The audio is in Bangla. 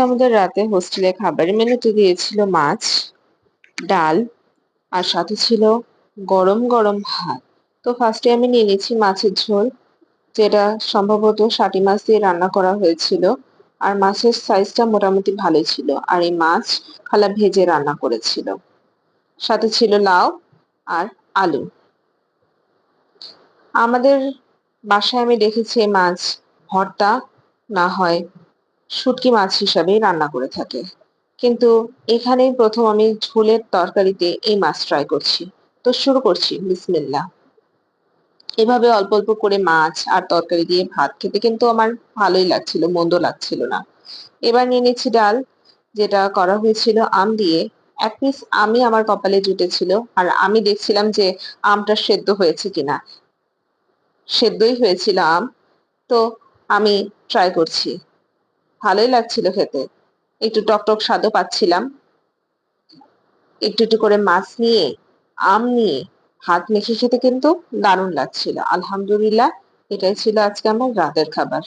আমাদের রাতে হোস্টেলে খাবারের মেনুতে দিয়েছিল মাছ, ডাল আর সাথে ছিল গরম গরম ভাত। তো ফার্স্টে আমি নিয়ে নিচ্ছি মাছের ঝোল, যেটা সম্ভবত শাটি মাছ দিয়ে রান্না করা হয়েছিল। আর মাছের সাইজটা মোটামুটি ভালোই ছিল। আর এই মাছ খালা ভেজে রান্না করেছিল। সাথে ছিল লাউ আর আলু। আমাদের বাসায় আমি দেখেছি এই মাছ ভর্তা না হয় শুটকি মাছ হিসাবেই রান্না করে থাকে। কিন্তু এখানেই প্রথম আমি ঝোলের তরকারিতে এই মাছ ট্রাই করছি। তো শুরু করছি বিসমিল্লাহ। এভাবে অল্প অল্প করে মাছ আর তরকারি দিয়ে ভাত খেতে কিন্তু আমার ভালোই লাগছিল, মন্দ লাগছিল না। এবার নিয়ে নিচ্ছি ডাল, যেটা করা হয়েছিল আম দিয়ে। এক পিস আমই আমার কপালে জুটেছিল। আর আমি দেখছিলাম যে আমটা সেদ্ধ হয়েছে কিনা। সেদ্ধই হয়েছিল আম। তো আমি ট্রাই করছি। ভালোই লাগছিল খেতে। একটু টকটক স্বাদও পাচ্ছিলাম। একটু একটু করে মাছ নিয়ে, আম নিয়ে ভাত মেখে খেতে কিন্তু দারুণ লাগছিল। আলহামদুলিল্লাহ, এটাই ছিল আজকে আমার রাতের খাবার।